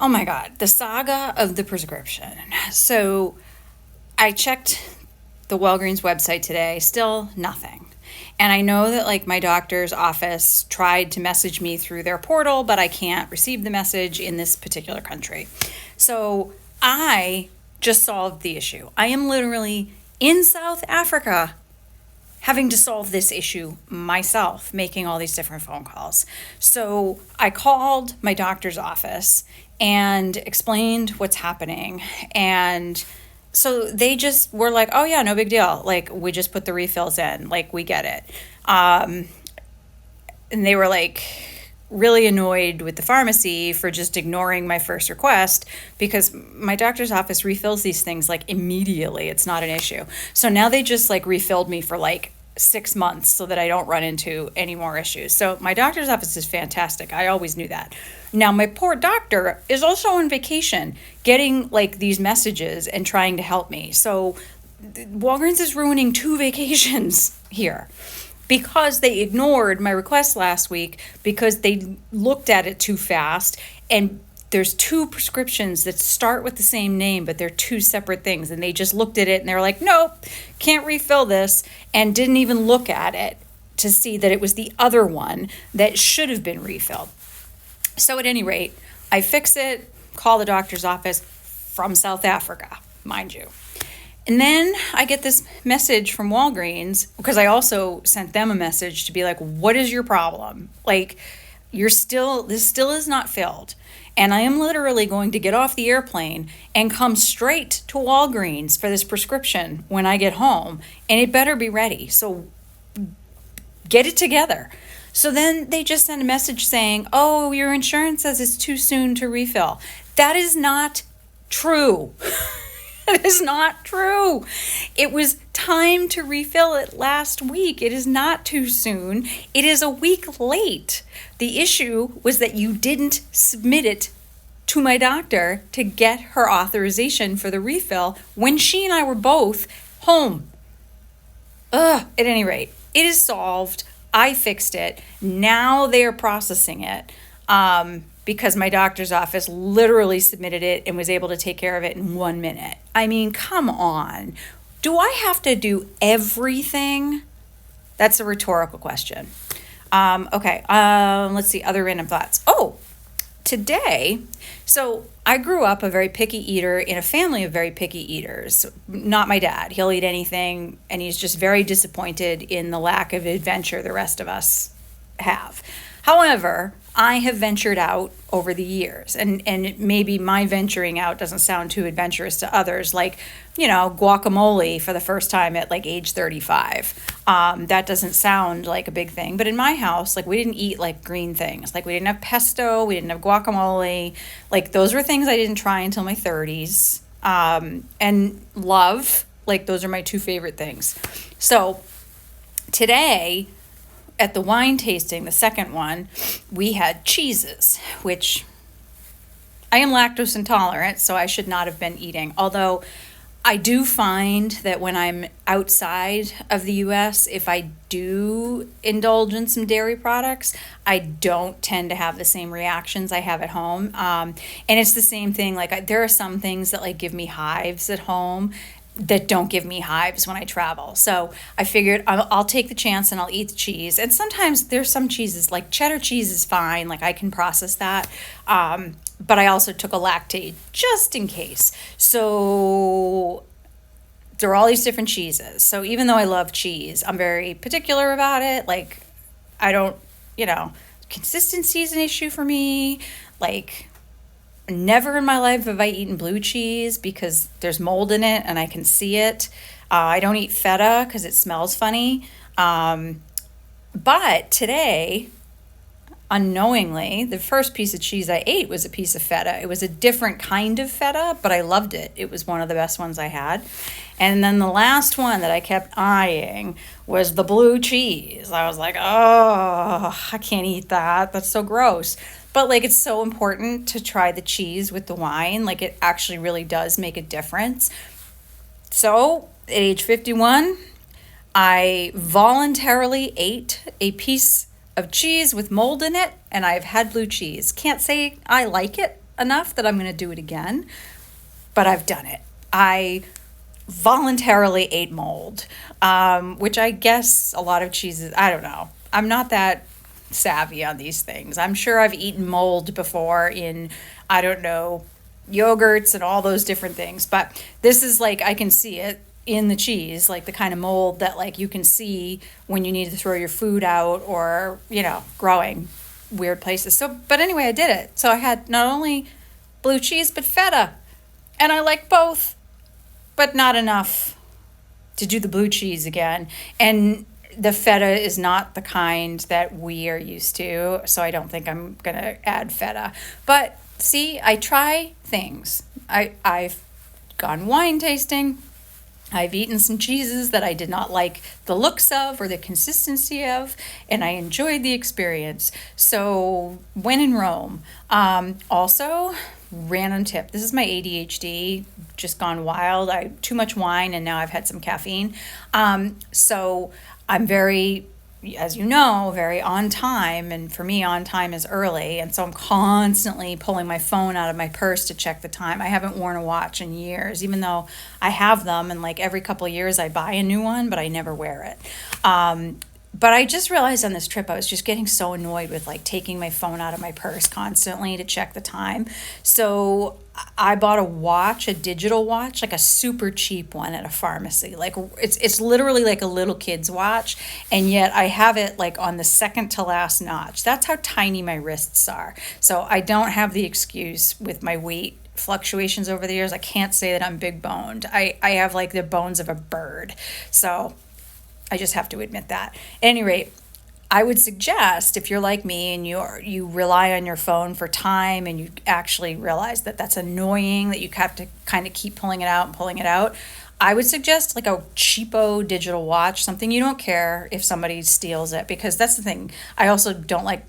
Oh my God, the saga of the prescription. So I checked the Walgreens website today, still nothing. And I know that like my doctor's office tried to message me through their portal, but I can't receive the message in this particular country. So I just solved the issue. I am literally in South Africa having to solve this issue myself, making all these different phone calls. So I called my doctor's office and explained what's happening. And so they just were like, oh, yeah, no big deal. Like, we just put the refills in. Like, we get it. And they were like, really annoyed with the pharmacy for just ignoring my first request because my doctor's office refills these things like immediately. It's not an issue. So now they just like refilled me for like 6 months so that I don't run into any more issues. So my doctor's office is fantastic. I always knew that. Now my poor doctor is also on vacation getting like these messages and trying to help me. So Walgreens is ruining 2 vacations here because they ignored my request last week because they looked at it too fast. And there's 2 prescriptions that start with the same name, but they're 2 separate things. And they just looked at it and they were like, nope, can't refill this, and didn't even look at it to see that it was the other one that should have been refilled. So at any rate, I fix it, call the doctor's office from South Africa, mind you. And then I get this message from Walgreens because I also sent them a message to be like, what is your problem? Like, this still is not filled. And I am literally going to get off the airplane and come straight to Walgreens for this prescription when I get home. And it better be ready. So get it together. So then they just send a message saying, oh, your insurance says it's too soon to refill. That is not true. That is not true. It was time to refill it last week. It is not too soon. It is a week late. The issue was that you didn't submit it to my doctor to get her authorization for the refill when she and I were both home. At any rate, it is solved. I fixed it. Now they are processing it. Because my doctor's office literally submitted it and was able to take care of it in 1 minute. I mean, come on. Do I have to do everything? That's a rhetorical question. Okay, let's see, other random thoughts. Oh, today, so I grew up a very picky eater in a family of very picky eaters. Not my dad. He'll eat anything, and he's just very disappointed in the lack of adventure the rest of us have. However, I have ventured out over the years, and maybe my venturing out doesn't sound too adventurous to others, like, guacamole for the first time at like age 35. That doesn't sound like a big thing, but in my house, like, we didn't eat like green things. Like, we didn't have pesto, we didn't have guacamole. Like, those were things I didn't try until my 30s. And love, like, those are my 2 favorite things. So today, at the wine tasting, the second one, we had cheeses, which I am lactose intolerant, so I should not have been eating. Although I do find that when I'm outside of the US, if I do indulge in some dairy products, I don't tend to have the same reactions I have at home. And it's the same thing. Like, there are some things that like give me hives at home that don't give me hives when I travel. So I figured I'll take the chance and I'll eat the cheese. And sometimes there's some cheeses, like cheddar cheese is fine, like I can process that. But I also took a Lactaid just in case. So there are all these different cheeses. So even though I love cheese, I'm very particular about it. Like, I don't, consistency is an issue for me. Like, never in my life have I eaten blue cheese because there's mold in it and I can see it. I don't eat feta because it smells funny. But today, unknowingly, the first piece of cheese I ate was a piece of feta. It was a different kind of feta, but I loved it. It was one of the best ones I had. And then the last one that I kept eyeing was the blue cheese. I was like, oh, I can't eat that. That's so gross. But like, it's so important to try the cheese with the wine. Like, it actually really does make a difference. So at age 51, I voluntarily ate a piece of cheese with mold in it, and I've had blue cheese. Can't say I like it. enough that I'm going to do it again, but I've done it. I voluntarily ate mold, which I guess a lot of cheeses, I don't know. I'm not that savvy on these things. I'm sure I've eaten mold before in, I don't know, yogurts and all those different things, but this is like, I can see it in the cheese, like the kind of mold that like you can see when you need to throw your food out or, growing weird places. So, but anyway, I did it. So I had not only blue cheese, but feta. And I like both, but not enough to do the blue cheese again. And the feta is not the kind that we are used to, so I don't think I'm gonna add feta. But see, I try things. I've gone wine tasting. I've eaten some cheeses that I did not like the looks of or the consistency of, and I enjoyed the experience. So when in Rome, also random tip. This is my ADHD just gone wild. I too much wine and now I've had some caffeine. So I'm very, as you know, very on time. And for me, on time is early. And so I'm constantly pulling my phone out of my purse to check the time. I haven't worn a watch in years, even though I have them. And like every couple of years I buy a new one, but I never wear it. But I just realized on this trip, I was just getting so annoyed with like taking my phone out of my purse constantly to check the time. So I bought a watch, a digital watch, like a super cheap one at a pharmacy. Like it's literally like a little kid's watch. And yet I have it like on the second to last notch. That's how tiny my wrists are. So I don't have the excuse with my weight fluctuations over the years. I can't say that I'm big boned. I have like the bones of a bird. So I just have to admit that. At any rate, I would suggest if you're like me and you rely on your phone for time and you actually realize that that's annoying, that you have to kind of keep pulling it out and pulling it out, I would suggest like a cheapo digital watch, something you don't care if somebody steals it, because that's the thing. I also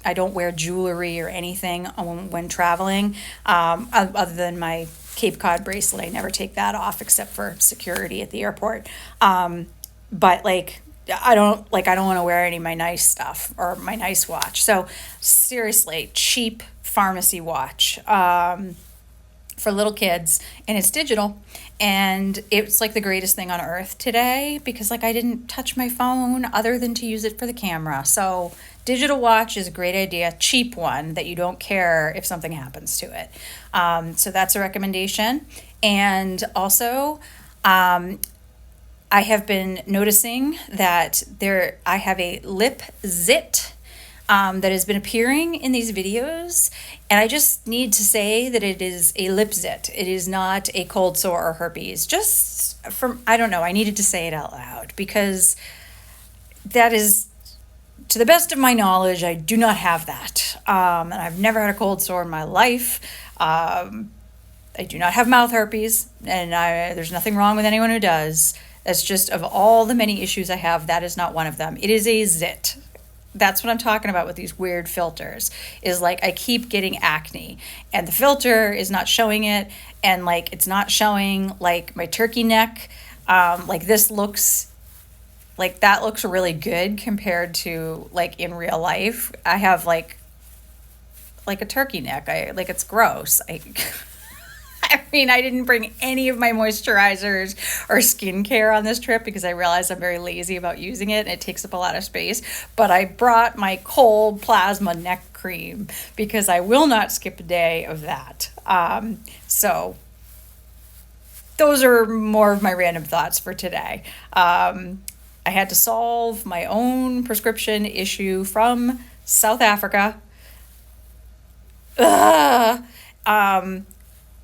I don't wear jewelry or anything when traveling, other than my Cape Cod bracelet. I never take that off except for security at the airport. But like, I don't want to wear any of my nice stuff or my nice watch. So seriously, cheap pharmacy watch for little kids, and it's digital, and it's like the greatest thing on earth today because like I didn't touch my phone other than to use it for the camera. So digital watch is a great idea, cheap one that you don't care if something happens to it. So that's a recommendation. And also, I have been noticing that I have a lip zit that has been appearing in these videos, and I just need to say that it is a lip zit. It is not a cold sore or herpes. I don't know, I needed to say it out loud because that is, to the best of my knowledge, I do not have that. And I've never had a cold sore in my life. I do not have mouth herpes, and there's nothing wrong with anyone who does. That's just, of all the many issues I have, that is not one of them. It is a zit. That's what I'm talking about with these weird filters, is like I keep getting acne and the filter is not showing it, and like it's not showing like my turkey neck. Like this looks like, that looks really good compared to like in real life. I have like a turkey neck. It's gross. I mean, I didn't bring any of my moisturizers or skincare on this trip because I realized I'm very lazy about using it and it takes up a lot of space. But I brought my cold plasma neck cream because I will not skip a day of that. So those are more of my random thoughts for today. I had to solve my own prescription issue from South Africa.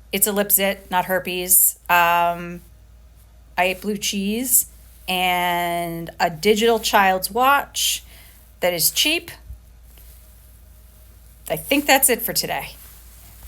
It's a lip zit, not herpes. I ate blue cheese and a digital child's watch that is cheap. I think that's it for today.